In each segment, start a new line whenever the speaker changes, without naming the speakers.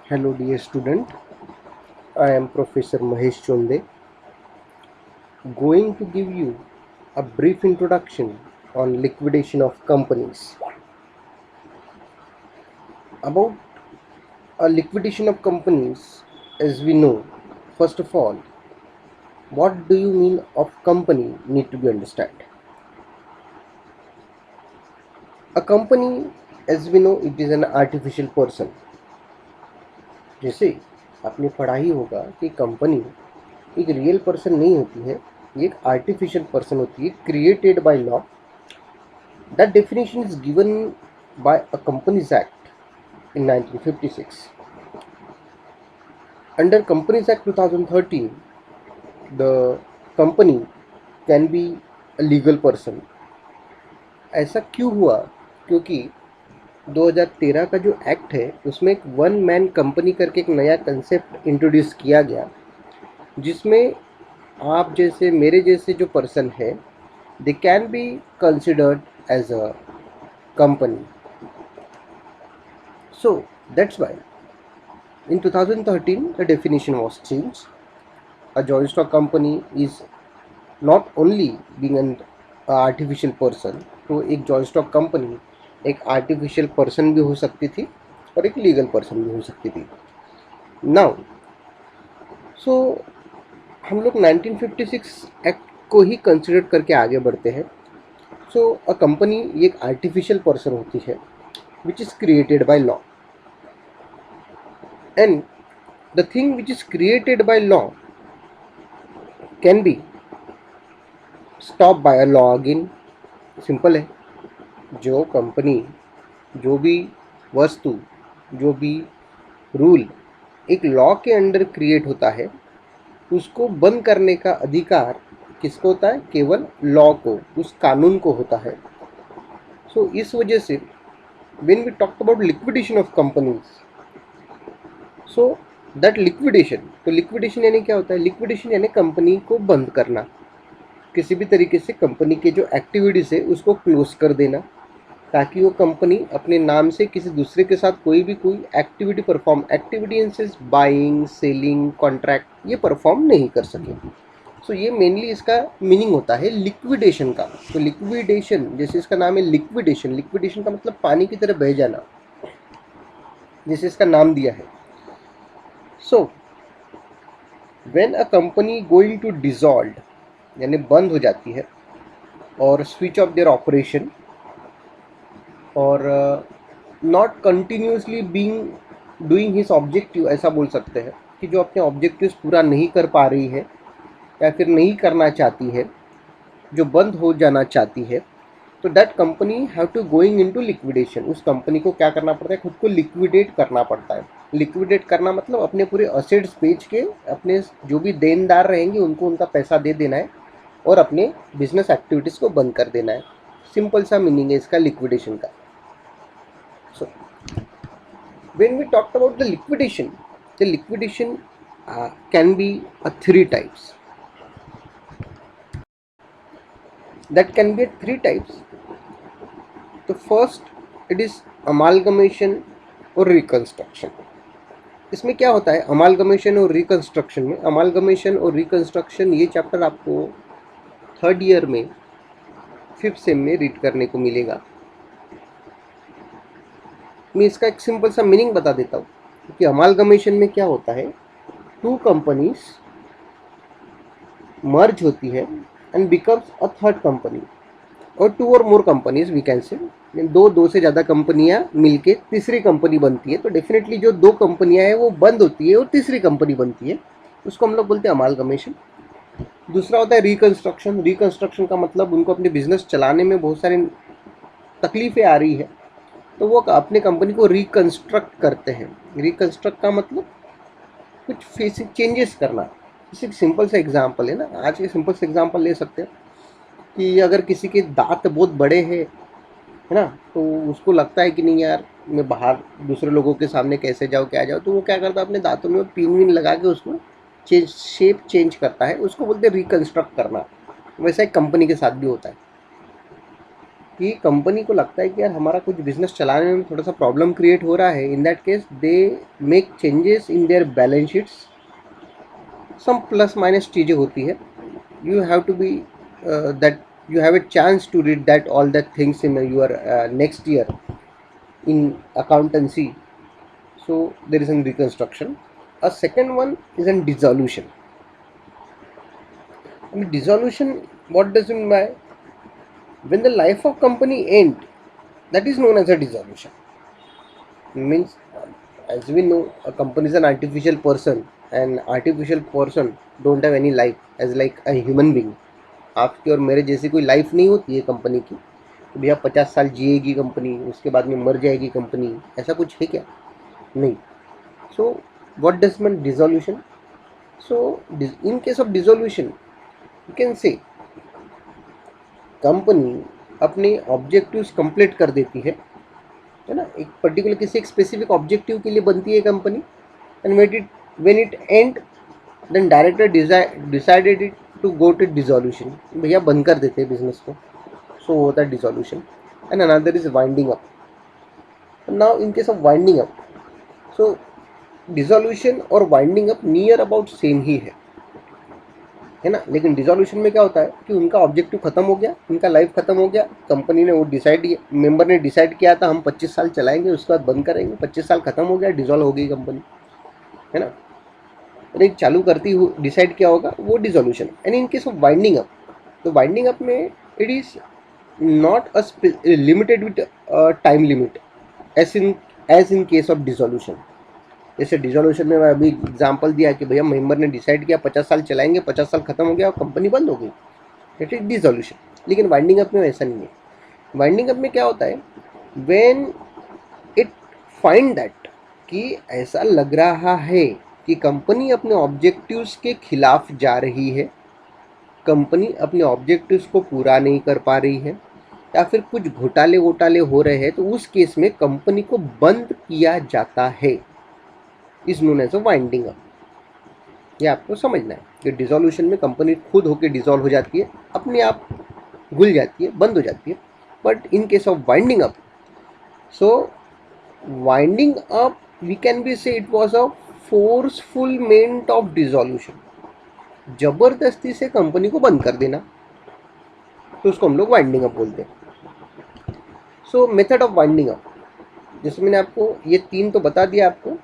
Hello dear student, I am Professor Mahesh Chonde, going to give you a brief introduction on liquidation of companies. About a liquidation of companies, as we know, first of all, what do you mean of company need to be understood. A company, as we know, it is an artificial person. जैसे आपने पढ़ा ही होगा कि company एक real person नहीं होती है, ये एक आर्टिफिशियल पर्सन होती है created by law. That definition is given by a Companies Act in 1956. Under Companies Act 2013, the company can be a legal person. ऐसा क्यों हुआ? क्योंकि 2013 का जो एक्ट है उसमें एक वन मैन कंपनी करके एक नया कंसेप्ट इंट्रोड्यूस किया गया, जिसमें आप जैसे मेरे जैसे जो पर्सन है they can be considered as a company. So that's why in 2013 the definition was changed. A joint stock company is not only being an artificial person. तो एक joint stock company एक artificial person भी हो सकती थी और एक legal person भी हो सकती थी. Now so हम लोग 1956 एक्ट को ही कंसिडर करके आगे बढ़ते हैं. सो अ कंपनी एक आर्टिफिशियल पर्सन होती है which is created by law, and the thing which is created by law can be stopped by a law again. Simple है. जो कंपनी, जो भी वस्तु, जो भी रूल एक लॉ के अंडर क्रिएट होता है उसको बंद करने का अधिकार किसको होता है? केवल लॉ को, उस कानून को होता है. सो इस वजह से when we talk about liquidation of companies, so that liquidation, तो लिक्विडेशन यानी क्या होता है? लिक्विडेशन यानी कंपनी को बंद करना, किसी भी तरीके से कंपनी के जो एक्टिविटीज़ है उसको क्लोज कर देना, ताकि वो कंपनी अपने नाम से किसी दूसरे के साथ कोई activity perform, activity in sense buying, selling, contract, ये परफॉर्म नहीं कर सके. सो ये मेनली इसका मीनिंग होता है लिक्विडेशन का. तो लिक्विडेशन, जैसे इसका नाम है लिक्विडेशन, लिक्विडेशन का मतलब पानी की तरह बह जाना, जैसे इसका नाम दिया है. So when a company going to dissolve यानी बंद हो जाती है और स्विच ऑफ देयर ऑपरेशन और not continuously being doing his objective, ऐसा बोल सकते हैं कि जो अपने ऑब्जेक्टिव्स पूरा नहीं कर पा रही है या फिर नहीं करना चाहती है, जो बंद हो जाना चाहती है, तो that company have to going into liquidation. उस कंपनी को क्या करना पड़ता है? खुद को लिक्विडेट करना पड़ता है. लिक्विडेट करना मतलब अपने पूरे असेट्स बेच के अपने जो भी देनदार रहेंगे उनको उनका पैसा दे देना है और अपने बिजनेस एक्टिविटीज़ को बंद कर देना है. सिंपल सा मीनिंग है इसका लिक्विडेशन का. So when we talked about the liquidation can be a three types. That can be three types. The first, it is amalgamation और रिकन्स्ट्रक्शन. इसमें क्या होता है अमालगमेशन और रिकन्स्ट्रक्शन में? अमालगमेशन और रिकन्स्ट्रक्शन ये चैप्टर आपको थर्ड ईयर में 5th सेम में रीड करने को मिलेगा. मैं इसका एक सिंपल सा मीनिंग बता देता हूँ कि अमालगमेशन में क्या होता है, टू कंपनीज मर्ज होती है and becomes a third company, और टू और मोर कंपनीज वी कैन से, दो से ज़्यादा कंपनियां मिलके तीसरी कंपनी बनती है. तो डेफिनेटली जो दो कंपनियां हैं वो बंद होती है और तीसरी कंपनी बनती है, उसको हम लोग बोलते हैं अमालगमेशन. दूसरा होता है रिकन्स्ट्रक्शन. रिकन्स्ट्रक्शन का मतलब उनको अपने बिजनेस चलाने में बहुत सारी तकलीफ़ें आ रही है तो वो अपने कंपनी को रिकन्स्ट्रक्ट करते हैं. रिकन्स्ट्रक्ट का मतलब कुछ फेसिक चेंजेस करना. जैसे सिंपल सा एग्जांपल है ना, आज के सिंपल से एग्जांपल ले सकते हैं कि अगर किसी के दांत बहुत बड़े हैं, है ना, तो उसको लगता है कि नहीं यार मैं बाहर दूसरे लोगों के सामने कैसे जाऊँ, क्या जाऊँ, तो वो क्या करता है अपने दांतों में पिन विन लगा के उसको शेप चेंज करता है. उसको बोलते हैं रिकन्स्ट्रक्ट करना. वैसा एक कंपनी के साथ भी होता है. कि कंपनी को लगता है कि यार हमारा कुछ बिजनेस चलाने में थोड़ा सा प्रॉब्लम क्रिएट हो रहा है, in that case they make changes in their balance sheets, some plus minus चीज़ें होती है, you have to be that you have a chance to read that all that things in your next year in accountancy. So there is a reconstruction. A second one is a dissolution. I mean, dissolution, what does it mean by? When the life of company end, that is known as a dissolution. Means, as we know, a company is an artificial person, and artificial person don't have any life as like a human being. आपकी और मेरे जैसी कोई life नहीं होती है company की, तो भैया 50 साल जिएगी कंपनी, उसके बाद में मर जाएगी कंपनी, ऐसा कुछ है क्या? नहीं. So what does mean dissolution? So in case of dissolution you can say company अपने ऑब्जेक्टिव्स कंप्लीट कर देती है ना, एक पर्टिकुलर किसी एक स्पेसिफिक ऑब्जेक्टिव के लिए बनती है company, and when it and then director decided it to go to dissolution, भैया बंद कर देते हैं बिजनेस को. सो होता है dissolution. And another is winding up. Now in case of winding up, so dissolution और winding up near about same ही है ना. लेकिन डिसोल्यूशन में क्या होता है कि उनका ऑब्जेक्टिव खत्म हो गया, उनका लाइफ खत्म हो गया, कंपनी ने वो डिसाइड, मेंबर ने डिसाइड किया था हम 25 साल चलाएंगे, उसके बाद बंद करेंगे, 25 साल खत्म हो गया, डिसॉल्व हो गई कंपनी, है ना. अरे चालू करती हुई डिसाइड किया होगा, वो dissolution. And in case of winding up, तो वाइंडिंग अप में it is not a limited with time limit as in case of dissolution. जैसे डिसोल्यूशन में मैं अभी एग्जांपल दिया कि भैया मेंबर ने डिसाइड किया 50 साल चलाएंगे, 50 साल खत्म हो गया और कंपनी बंद हो गई, इट इज डिसोल्यूशन. लेकिन वाइंडिंग अप में ऐसा नहीं है. वाइंडिंग अप में क्या होता है, व्हेन इट फाइंड दैट कि ऐसा लग रहा है कि कंपनी अपने ऑब्जेक्टिव्स के खिलाफ जा रही है, कंपनी अपने ऑब्जेक्टिव्स को पूरा नहीं कर पा रही है, या फिर कुछ घोटाले वोटाले हो रहे हैं, तो उस केस में कंपनी को बंद किया जाता है, is known as a winding up. ये आपको समझना है कि डिसोल्यूशन में कंपनी खुद होकर डिसॉल्व हो जाती है, अपने आप घुल जाती है, बंद हो जाती है. But in case of winding up, so winding up we can be say it was a forcefulment of dissolution. जबरदस्ती से कंपनी को बंद कर देना, तो उसको हम लोग वाइंडिंग अप बोलते हैं. सो मेथड ऑफ वाइंडिंग अप, जैसे मैंने आपको ये तीन तो बता दिया आपको,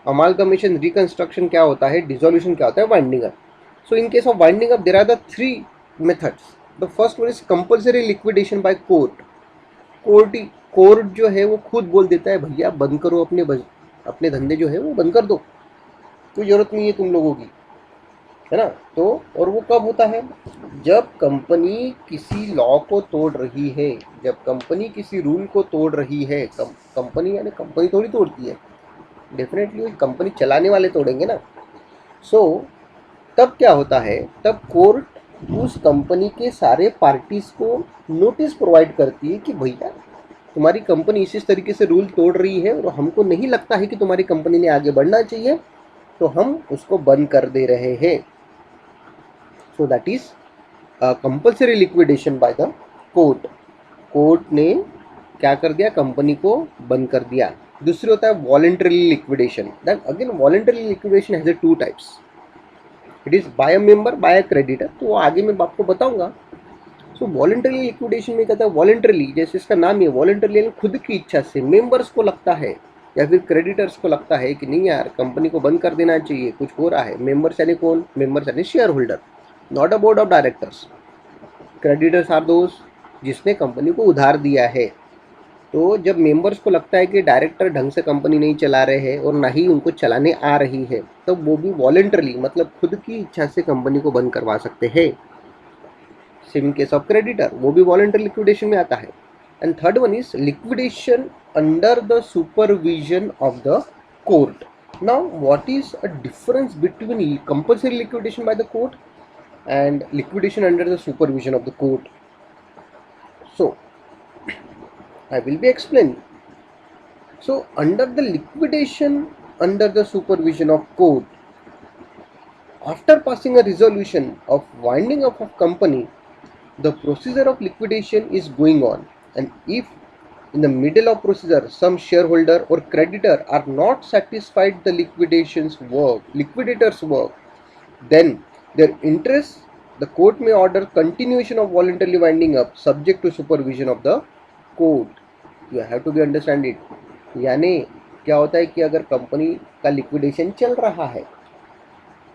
अमालगमेशन, रिकंस्ट्रक्शन क्या होता है, डिसोल्यूशन क्या होता है, winding up. So in case of winding up there are the three methods. The first one is compulsory liquidation by court. Court जो है वो खुद बोल देता है भैया बंद करो, अपने धंधे जो है वो बंद कर दो, कोई जरूरत नहीं है तुम लोगों की, है ना. तो और वो कब होता है, जब कंपनी किसी लॉ को तोड़ रही है, जब कंपनी किसी रूल को तोड़ रही है. कंपनी यानी कंपनी थोड़ी तोड़ती है, डेफिनेटली कंपनी चलाने वाले तोड़ेंगे ना. सो तब क्या होता है, तब कोर्ट उस कंपनी के सारे पार्टीज को नोटिस प्रोवाइड करती है कि भैया तुम्हारी कंपनी इस तरीके से रूल तोड़ रही है और हमको नहीं लगता है कि तुम्हारी कंपनी ने आगे बढ़ना चाहिए, तो हम उसको बंद कर दे रहे हैं. So that is compulsory liquidation by the court. Court ने क्या कर दिया, कंपनी को बंद कर दिया. दूसरी होता है voluntary liquidation. That again voluntary liquidation has a two types. It is by a member, by a creditor, तो आगे मैं आपको बताऊंगा. सो वॉलंटरी लिक्विडेशन में कहता है वॉलंटरली, जैसे इसका नाम ही है वॉलंटरली, खुद की इच्छा से मेंबर्स को लगता है या फिर क्रेडिटर्स को लगता है कि नहीं यार कंपनी को बंद कर देना चाहिए, कुछ हो रहा है. मेंबर्स यानी कौन, मेंबर्स यानी share holder, not a board of directors. Creditors are दोस्त जिसने कंपनी को उधार दिया है. तो जब मेंबर्स को लगता है कि डायरेक्टर ढंग से कंपनी नहीं चला रहे हैं और ना ही उनको चलाने आ रही है, तो वो भी वॉलंटरली मतलब खुद की इच्छा से कंपनी को बंद करवा सकते हैं. Same in case of creditor, वो भी वॉलंटरी लिक्विडेशन में आता है. And third one is liquidation under the supervision of the court. Now what is a difference between compulsory liquidation by the court and liquidation under the supervision of the court? So I will be explaining. So under the liquidation under the supervision of court, after passing a resolution of winding up of company, the procedure of liquidation is going on. and if in the middle of procedure some shareholder or creditor are not satisfied the liquidator's work, then their interest, the court may order continuation of voluntarily winding up subject to supervision of the court. You have to be understand it. यानी क्या होता है कि अगर company का liquidation चल रहा है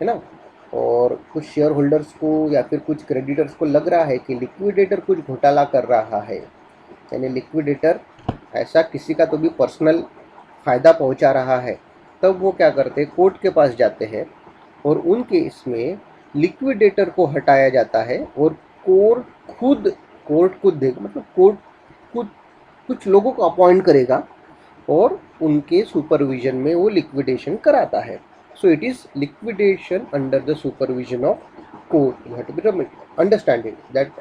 ना, और कुछ शेयर होल्डर्स को या फिर कुछ क्रेडिटर्स को लग रहा है कि लिक्विडेटर कुछ घोटाला कर रहा है, यानी लिक्विडेटर ऐसा किसी का तो भी पर्सनल फ़ायदा पहुंचा रहा है, तब वो क्या करते हैं, कोर्ट के पास जाते हैं और उन केस में लिक्विडेटर को हटाया जाता है और कोर्ट खुद देगा, मतलब कोर्ट खुद कुछ लोगों को अपॉइंट करेगा और उनके सुपरविजन में वो लिक्विडेशन कराता है. So it is liquidation under the supervision of court. You have to be understanding that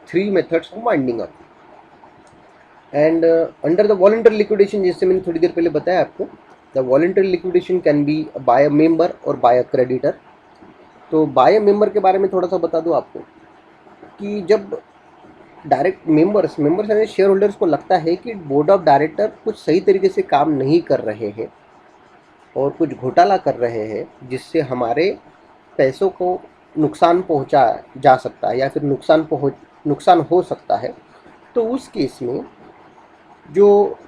three methods of winding up. And under the voluntary liquidation, जैसे मैंने थोड़ी देर पहले बताया आपको, the voluntary liquidation can be by a member और by a creditor. तो by a member के बारे में थोड़ा सा बता दूं आपको कि जब डायरेक्ट मेंबर्स यानी शेयर होल्डर्स को लगता है कि बोर्ड ऑफ डायरेक्टर कुछ सही तरीके से काम नहीं कर रहे हैं और कुछ घोटाला कर रहे हैं जिससे हमारे पैसों को नुकसान पहुंचा जा सकता है या फिर नुकसान हो सकता है, तो उस केस में जो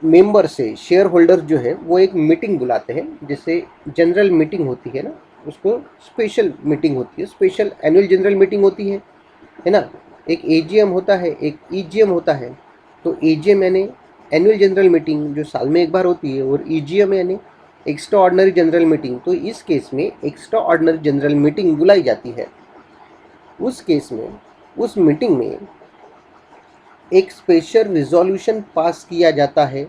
मेंबर से शेयर होल्डर जो है वो एक मीटिंग बुलाते हैं, जिससे जनरल मीटिंग होती है ना, उसको स्पेशल मीटिंग होती है, स्पेशल एनुअल जनरल मीटिंग होती है ना. एक एजीएम होता है, एक ईजीएम होता है. तो एजीएम यानी एनुअल जनरल मीटिंग जो साल में एक बार होती है, और ईजीएम यानी एक्स्ट्रा ऑर्डिनरी जनरल मीटिंग. तो इस केस में एक्स्ट्रा ऑर्डिनरी जनरल मीटिंग बुलाई जाती है. उस केस में उस मीटिंग में एक स्पेशल रिजोल्यूशन पास किया जाता है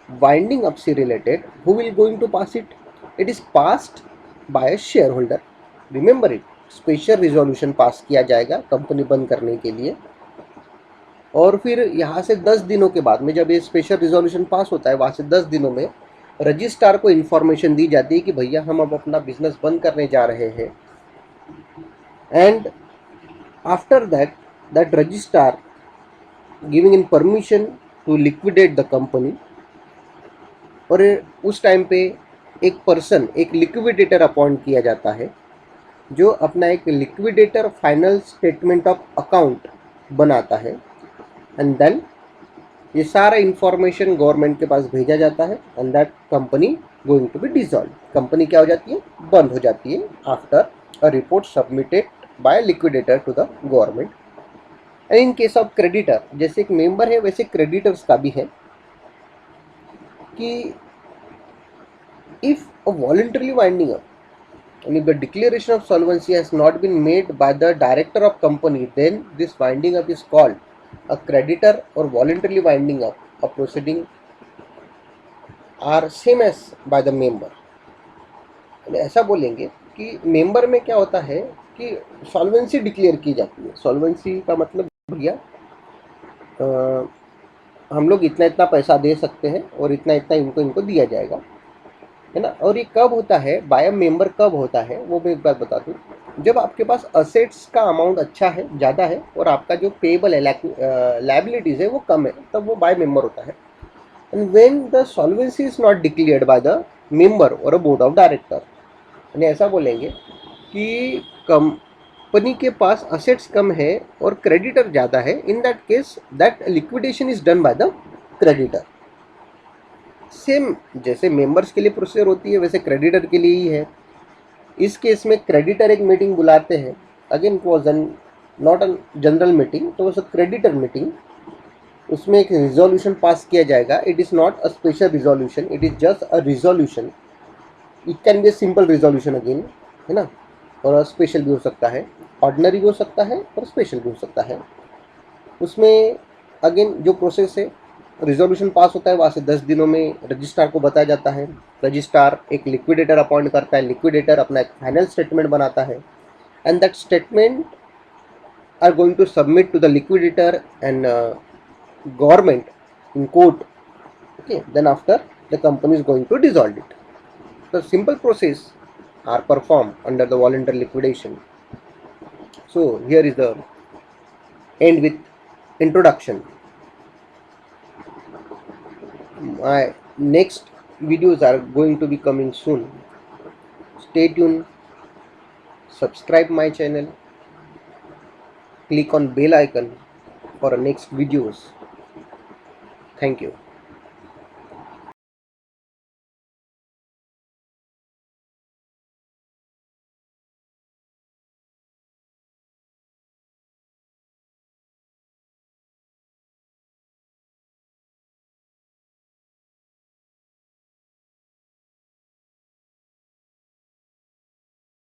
वाइंडिंग अप से related. Who will going to pass it? It is passed by a share holder. Remember it, special resolution pass किया जाएगा कंपनी बंद करने के लिए. और फिर यहाँ से 10 दिनों के बाद में जब ये स्पेशल रिजोल्यूशन पास होता है, वहाँ से 10 दिनों में रजिस्ट्रार को इन्फॉर्मेशन दी जाती है कि भैया हम अब अपना बिजनेस बंद करने जा रहे हैं. And after that registrar giving in permission to liquidate the company. और उस टाइम पे एक लिक्विडेटर अपॉइंट किया जाता है जो अपना एक liquidator final statement of account बनाता है. एंड देन ये सारा इंफॉर्मेशन गवर्नमेंट के पास भेजा जाता है and that company going to be dissolve. Company क्या हो जाती है? बंद हो जाती है after a report submitted by liquidator to the government. And in case of creditor, जैसे एक मेंबर है वैसे क्रेडिटर्स का भी है कि if a voluntarily winding up and if the declaration of solvency has not been made by the director of company, then this winding up is called a creditor or voluntarily winding up. A proceeding are same as by the member. ऐसा बोलेंगे कि member में क्या होता है कि solvency declare की जाती है. सॉल्वेंसी का मतलब भैया हम लोग इतना इतना पैसा दे सकते हैं और इतना इतना इनको दिया जाएगा, है ना. और ये कब होता है, बाय अ मेंबर कब होता है, वो मैं एक बात बता दूँ. जब आपके पास असेट्स का अमाउंट अच्छा है, ज़्यादा है, और आपका जो पेबल है, लायबिलिटीज़ है वो कम है, तब वो बाय मेंबर होता है. And when the solvency is not declared by the member और अ बोर्ड ऑफ डायरेक्टर, यानी ऐसा बोलेंगे कि कंपनी के पास असेट्स कम है और क्रेडिटर ज़्यादा है. In that case that liquidation is done by the creditor. Same जैसे मेंबर्स के लिए प्रोसीजर होती है वैसे क्रेडिटर के लिए ही है. इस केस में क्रेडिटर एक मीटिंग बुलाते हैं. Again it was not a general meeting, तो वॉज अ क्रेडिटर मीटिंग. उसमें एक रिजोल्यूशन पास किया जाएगा. It is not a special resolution, it is just a resolution. It can be a simple resolution again, है ना, और special भी हो सकता है, ऑर्डिनरी भी हो सकता है और स्पेशल भी हो सकता है. उसमें अगेन जो प्रोसेस है, रिजोल्यूशन पास होता है, वहाँ से 10 दिनों में रजिस्ट्रार को बताया जाता है. रजिस्ट्रार एक लिक्विडेटर अपॉइंट करता है. लिक्विडेटर अपना एक फाइनल स्टेटमेंट बनाता है and that statement are going to submit to the liquidator and government in court. Okay, then after the company is going to dissolve it. The simple process are performed under the voluntary liquidation. So here is the end with introduction. My next videos are going to be coming soon. Stay tuned, subscribe my channel, click on bell icon for our next videos. Thank you.